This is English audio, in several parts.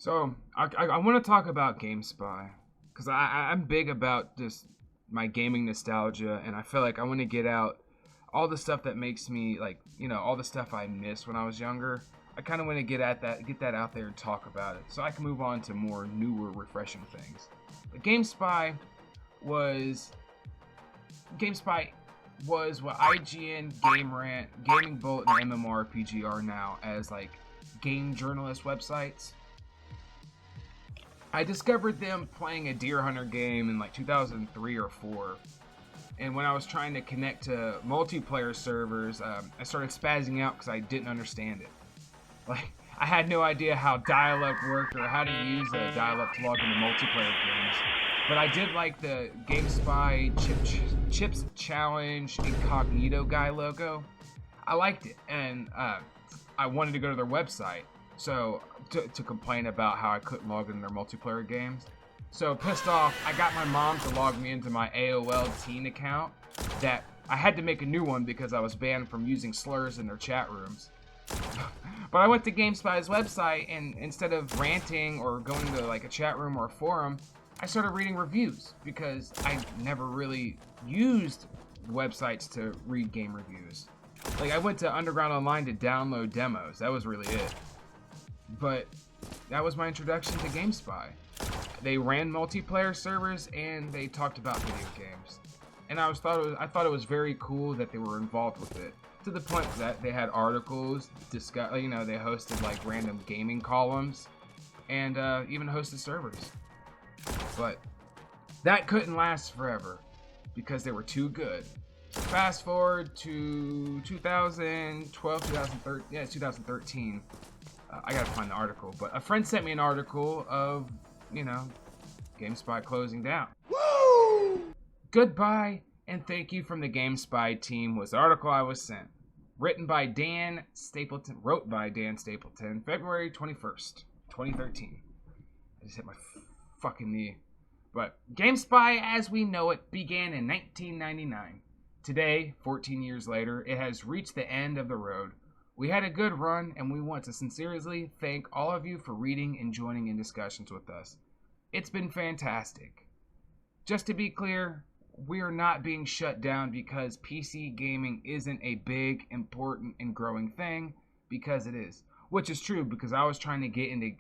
So I want to talk about GameSpy because I'm big about just my gaming nostalgia, and I feel like I want to get out all the stuff that makes me like all the stuff I missed when I was younger. I kind of want to get that out there and talk about it, so I can move on to more newer, refreshing things. But was GameSpy was what IGN, Game Rant, Gaming Bulletin, and MMORPG are now as like game journalist websites. I discovered them playing a Deer Hunter game in like 2003 or 4. And when I was trying to connect to multiplayer servers, I started spazzing out because I didn't understand it. Like, I had no idea how dial-up worked or how to use dial-up to log into multiplayer games. But I did like the GameSpy Chips Challenge Incognito guy logo. I liked it, and I wanted to go to their website. So, to complain about how I couldn't log into their multiplayer games. So, pissed off, I got my mom to log me into my AOL teen account that I had to make a new one because I was banned from using slurs in their chat rooms. But I went to GameSpy's website, and instead of ranting or going to like a chat room or a forum, I started reading reviews because I never really used websites to read game reviews. Like, I went to Underground Online to download demos. That was really it. But that was my introduction to GameSpy. They ran multiplayer servers and they talked about video games. And I thought it was very cool that they were involved with it. To the point that they had articles, they hosted like random gaming columns, and even hosted servers. But that couldn't last forever because they were too good. Fast forward to 2012, 2013. I gotta find the article, but a friend sent me an article of, GameSpy closing down. Woo! Goodbye and thank you from the GameSpy team was the article I was sent. Wrote by Dan Stapleton, February 21st, 2013. I just hit my fucking knee. But GameSpy as we know it began in 1999. Today, 14 years later, it has reached the end of the road. We had a good run, and we want to sincerely thank all of you for reading and joining in discussions with us. It's been fantastic. Just to be clear, we are not being shut down because PC gaming isn't a big, important, and growing thing, because it is. Which is true, because I was trying to get into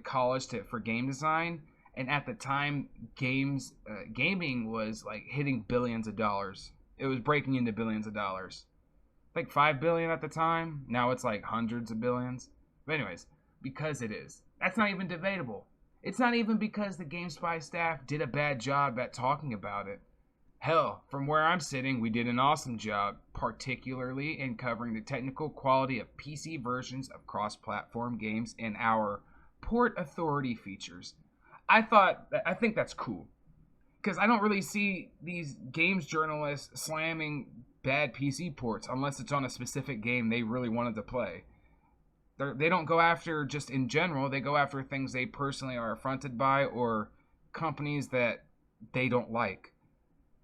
college for game design, and at the time, gaming was like hitting billions of dollars. It was breaking into billions of dollars. Like 5 billion at the time. Now it's like hundreds of billions. But anyways, because it is. That's not even debatable. It's not even because the GameSpy staff did a bad job at talking about it. Hell, from where I'm sitting, we did an awesome job, particularly in covering the technical quality of PC versions of cross-platform games and our port authority features. I think that's cool. Because I don't really see these games journalists slamming bad PC ports unless it's on a specific game they really wanted to play. They don't go after just in general. They go after things they personally are affronted by or companies that they don't like.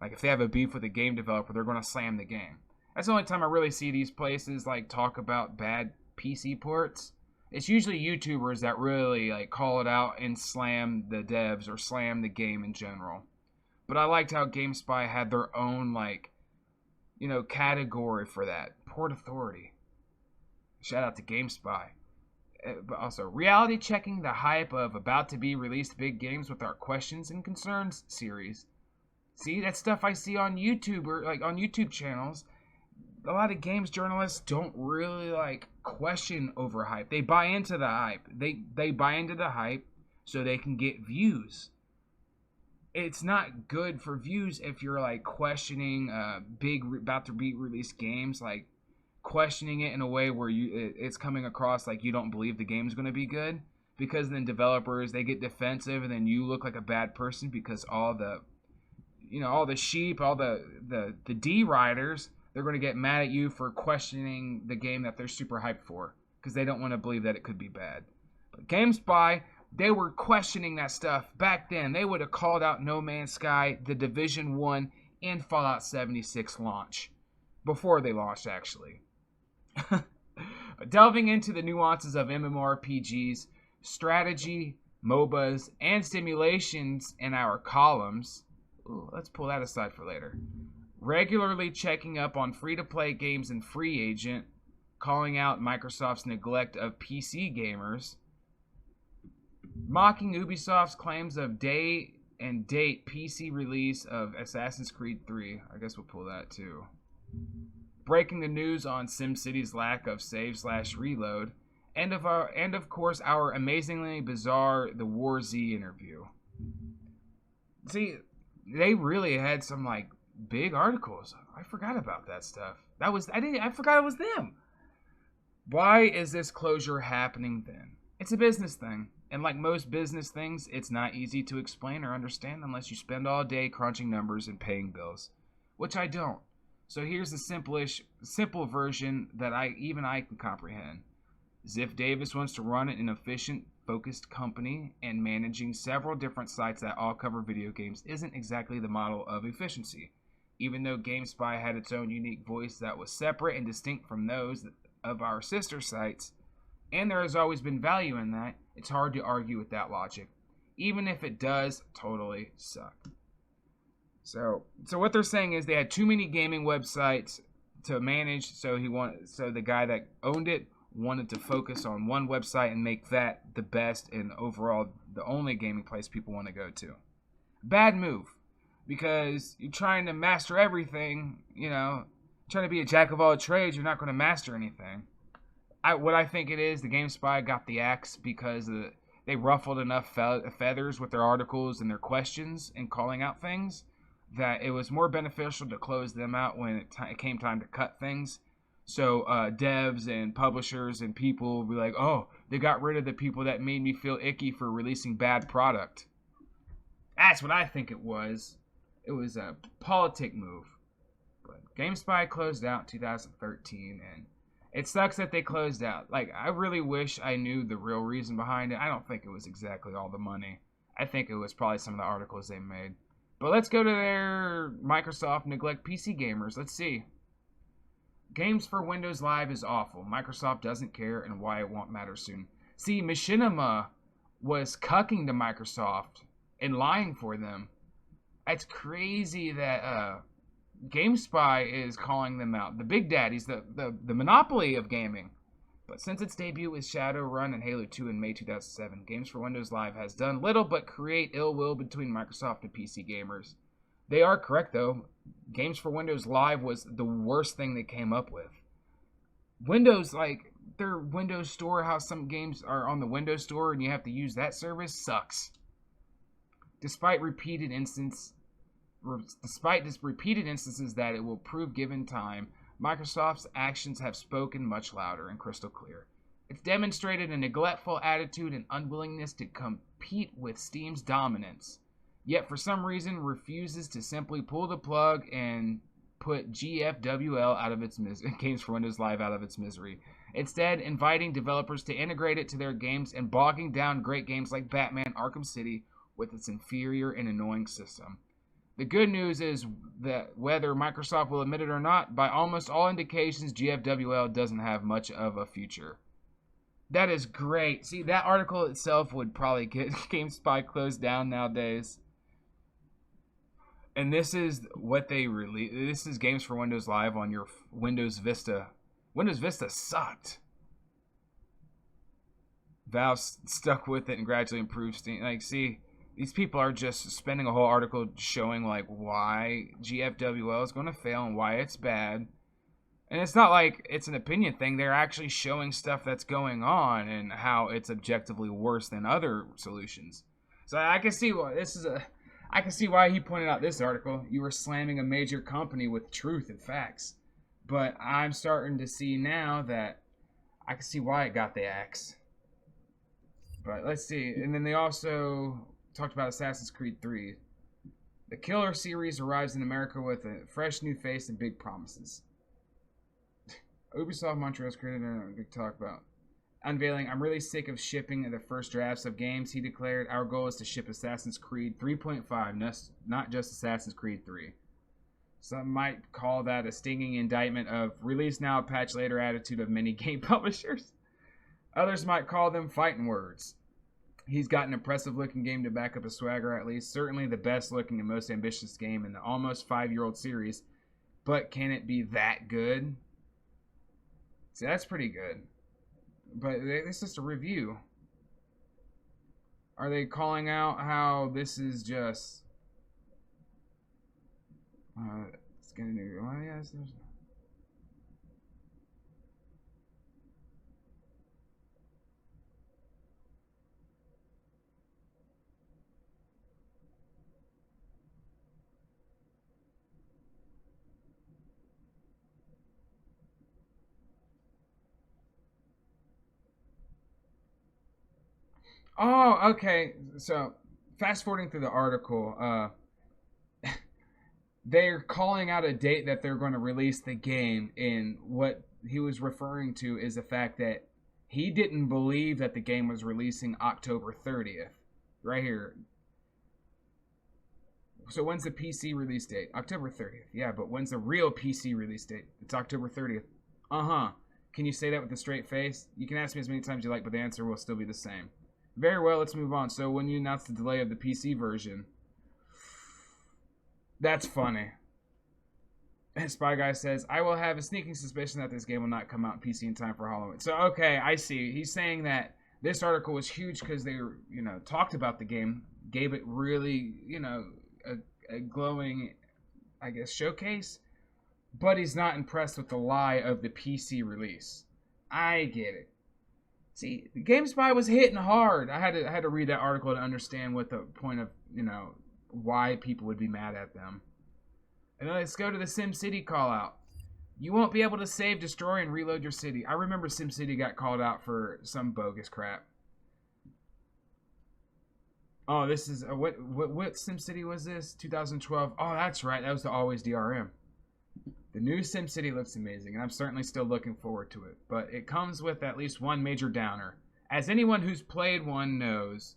Like if they have a beef with a game developer, they're going to slam the game. That's the only time I really see these places like talk about bad PC ports. It's usually YouTubers that really like call it out and slam the devs or slam the game in general. But I liked how GameSpy had their own category for that. Port authority. Shout out to GameSpy. But also, reality checking the hype of about to be released big games with our questions and concerns series. See, that's stuff I see on YouTube or on YouTube channels. A lot of games journalists don't really question overhype. They buy into the hype. They buy into the hype so they can get views. It's not good for views if you're questioning big about to be released games, questioning it in a way where it's coming across like you don't believe the game's going to be good, because then developers, they get defensive and then you look like a bad person because all the sheep, all the D riders, they're going to get mad at you for questioning the game that they're super hyped for because they don't want to believe that it could be bad. But GameSpy, they were questioning that stuff back then. They would have called out No Man's Sky, the Division 1, and Fallout 76 launch. Before they launched, actually. Delving into the nuances of MMORPGs, strategy, MOBAs, and simulations in our columns. Ooh, let's pull that aside for later. Regularly checking up on free-to-play games and free agent, calling out Microsoft's neglect of PC gamers, mocking Ubisoft's claims of day and date PC release of Assassin's Creed 3. I guess we'll pull that too. Breaking the news on SimCity's lack of save/reload, and of course our amazingly bizarre The War Z interview. See, they really had some like big articles. I forgot about that stuff. I forgot it was them. Why is this closure happening then? It's a business thing. And like most business things, it's not easy to explain or understand unless you spend all day crunching numbers and paying bills, which I don't. So here's the simple version that I can comprehend. Ziff Davis wants to run an efficient, focused company, and managing several different sites that all cover video games isn't exactly the model of efficiency. Even though GameSpy had its own unique voice that was separate and distinct from those of our sister sites, and there has always been value in that, it's hard to argue with that logic, even if it does totally suck. So what they're saying is they had too many gaming websites to manage, so the guy that owned it wanted to focus on one website and make that the best and overall the only gaming place people want to go to. Bad move, because you're trying to master everything, trying to be a jack of all trades, you're not going to master anything. What I think it is, the GameSpy got the axe because they ruffled enough feathers with their articles and their questions and calling out things that it was more beneficial to close them out when it came time to cut things. So devs and publishers and people will be like, oh, they got rid of the people that made me feel icky for releasing bad product. That's what I think it was. It was a politic move. But GameSpy closed out in 2013, and it sucks that they closed out. Like, I really wish I knew the real reason behind it. I don't think it was exactly all the money. I think it was probably some of the articles they made. But let's go to their Microsoft neglect PC gamers. Let's see. Games for Windows Live is awful. Microsoft doesn't care, and why it won't matter soon. See, Machinima was cucking to Microsoft and lying for them. It's crazy that GameSpy is calling them out. The big daddies, the monopoly of gaming. But since its debut with Shadowrun and Halo 2 in May 2007, Games for Windows Live has done little but create ill will between Microsoft and PC gamers. They are correct, though. Games for Windows Live was the worst thing they came up with. Windows, like, their Windows Store, how some games are on the Windows Store and you have to use that service, sucks. Despite repeated instances that it will prove given time, Microsoft's actions have spoken much louder and crystal clear. It's demonstrated a neglectful attitude and unwillingness to compete with Steam's dominance, yet for some reason refuses to simply pull the plug and put GFWL out of its Games for Windows Live out of its misery. Instead, inviting developers to integrate it to their games and bogging down great games like Batman Arkham City with its inferior and annoying system. The good news is that whether Microsoft will admit it or not, by almost all indications, GFWL doesn't have much of a future. That is great. See, that article itself would probably get GameSpy closed down nowadays. And this is what they released. This is Games for Windows Live on your Windows Vista. Windows Vista sucked. Valve stuck with it and gradually improved Steam. Like, see, these people are just spending a whole article showing like why GFWL is going to fail and why it's bad. And it's not like it's an opinion thing. They're actually showing stuff that's going on and how it's objectively worse than other solutions. So I can see why I can see why he pointed out this article. You were slamming a major company with truth and facts. But I'm starting to see now that I can see why it got the axe. But let's see. And then they also talked about Assassin's Creed 3. The killer series arrives in America with a fresh new face and big promises. Ubisoft Montreal's creator, we talk about. Unveiling, I'm really sick of shipping the first drafts of games, he declared. Our goal is to ship Assassin's Creed 3.5, not just Assassin's Creed 3. Some might call that a stinging indictment of release now, patch later attitude of many game publishers. Others might call them fighting words. He's got an impressive looking game to back up his swagger, at least. Certainly the best looking and most ambitious game in the almost 5-year-old series. But can it be that good? See, that's pretty good. But it's just a review. Are they calling out how this is just... it's gonna do... Oh, yes, there's... Oh, okay. So, fast forwarding through the article, they're calling out a date that they're going to release the game, and what he was referring to is the fact that he didn't believe that the game was releasing October 30th. Right here. So when's the PC release date? October 30th. Yeah, but when's the real PC release date? It's October 30th. Uh-huh. Can you say that with a straight face? You can ask me as many times as you like, but the answer will still be the same. Very well, let's move on. So when you announced the delay of the PC version, that's funny. And Spy Guy says, I will have a sneaking suspicion that this game will not come out in PC in time for Halloween. So, okay, I see. He's saying that this article was huge because they, talked about the game, gave it really, a glowing, I guess, showcase. But he's not impressed with the lie of the PC release. I get it. See, GameSpy was hitting hard. I had to read that article to understand what the point of, why people would be mad at them. And then let's go to the SimCity call out. You won't be able to save, destroy, and reload your city. I remember SimCity got called out for some bogus crap. Oh, this is what SimCity was this? 2012. Oh, that's right. That was the Always DRM. The new SimCity looks amazing, and I'm certainly still looking forward to it. But it comes with at least one major downer. As anyone who's played one knows,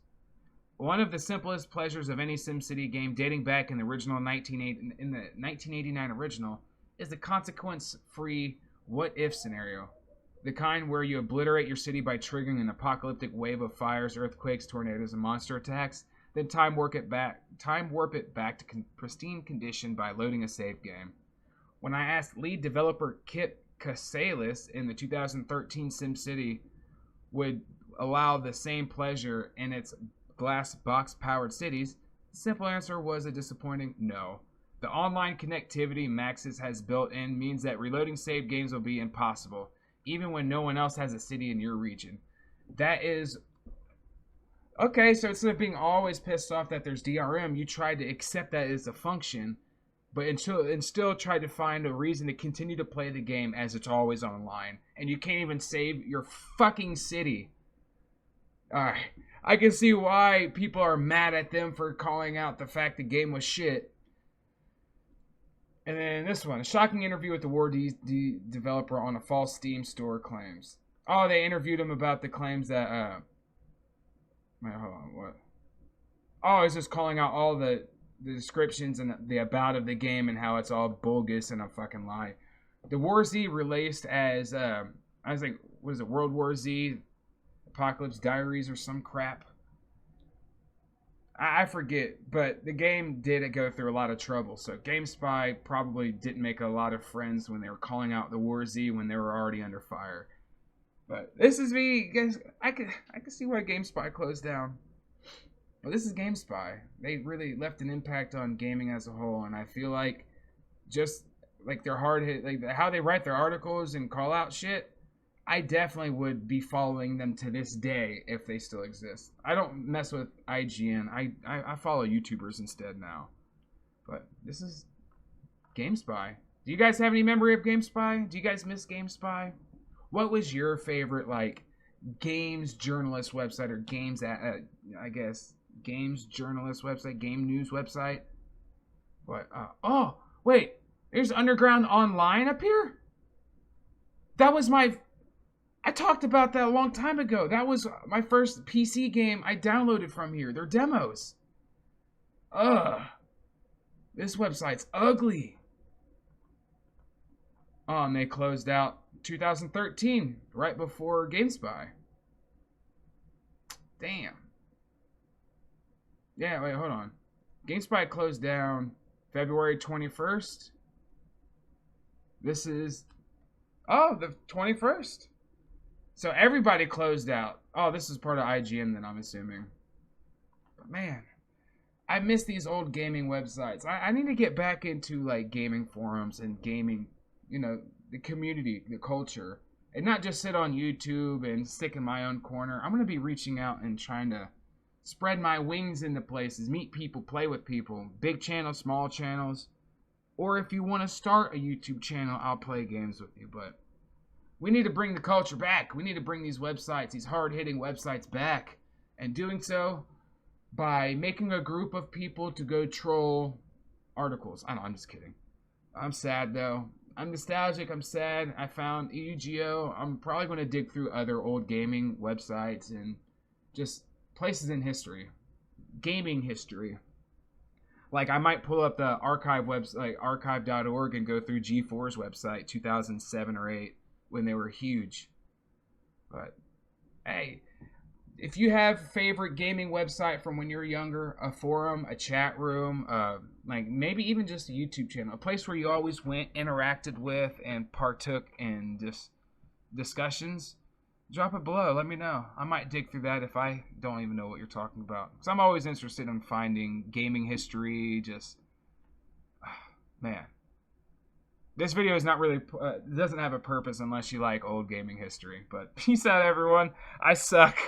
one of the simplest pleasures of any SimCity game dating back in the 1989 original is the consequence-free what-if scenario. The kind where you obliterate your city by triggering an apocalyptic wave of fires, earthquakes, tornadoes, and monster attacks, then time warp it back to pristine condition by loading a save game. When I asked lead developer Kip Kasalis in the 2013 SimCity would allow the same pleasure in its glass box-powered cities, the simple answer was a disappointing no. The online connectivity Maxis has built in means that reloading save games will be impossible, even when no one else has a city in your region. That is... Okay, so instead of being always pissed off that there's DRM, you tried to accept that as a function, but still tried to find a reason to continue to play the game as it's always online. And you can't even save your fucking city. Alright. I can see why people are mad at them for calling out the fact the game was shit. And then this one. A shocking interview with the War D developer on a false Steam store claims. Oh, they interviewed him about the claims that... Wait, hold on. What? Oh, he's just calling out all the descriptions and the about of the game and how it's all bogus and a fucking lie. The War Z released as I was like, what is it, World War Z Apocalypse Diaries or some crap? I forget, but the game did go through a lot of trouble, so GameSpy probably didn't make a lot of friends when they were calling out the War Z when they were already under fire. But this is me, guys. I can see why GameSpy closed down. But this is GameSpy. They really left an impact on gaming as a whole, and I feel like just like their hard hit, like how they write their articles and call out shit, I definitely would be following them to this day if they still exist. I don't mess with IGN. I follow YouTubers instead now. But this is GameSpy. Do you guys have any memory of GameSpy? Do you guys miss GameSpy? What was your favorite, like, games journalist website or games, I guess, games journalist website, game news website? What? Oh, wait. There's Underground Online up here? That was my... I talked about that a long time ago. That was my first PC game I downloaded from here. They're demos. Ugh. This website's ugly. Oh, and they closed out 2013, right before GameSpy. Damn. Yeah, wait, hold on. GameSpy closed down February 21st. This is, oh, the 21st. So everybody closed out. Oh, this is part of IGN then, I'm assuming. But man, I miss these old gaming websites. I need to get back into like gaming forums and gaming, the community, the culture, and not just sit on YouTube and stick in my own corner. I'm going to be reaching out and trying to spread my wings into places, meet people, play with people, big channels, small channels. Or if you want to start a YouTube channel, I'll play games with you. But we need to bring the culture back. We need to bring these websites, these hard-hitting websites back. And doing so by making a group of people to go troll articles. I know, I'm just kidding. I'm sad, though. I'm nostalgic. I'm sad. I found EUGO. I'm probably going to dig through other old gaming websites and just places in history. Gaming history. Like, I might pull up the archive website, archive.org, and go through G4's website, 2007 or 8, when they were huge. But, hey, if you have a favorite gaming website from when you're younger, a forum, a chat room, like maybe even just a YouTube channel, a place where you always went, interacted with, and partook in just discussions, drop it below. Let me know. I might dig through that if I don't even know what you're talking about. Because I'm always interested in finding gaming history. Just, man. This video is not really, doesn't have a purpose unless you like old gaming history. But peace out, everyone. I suck.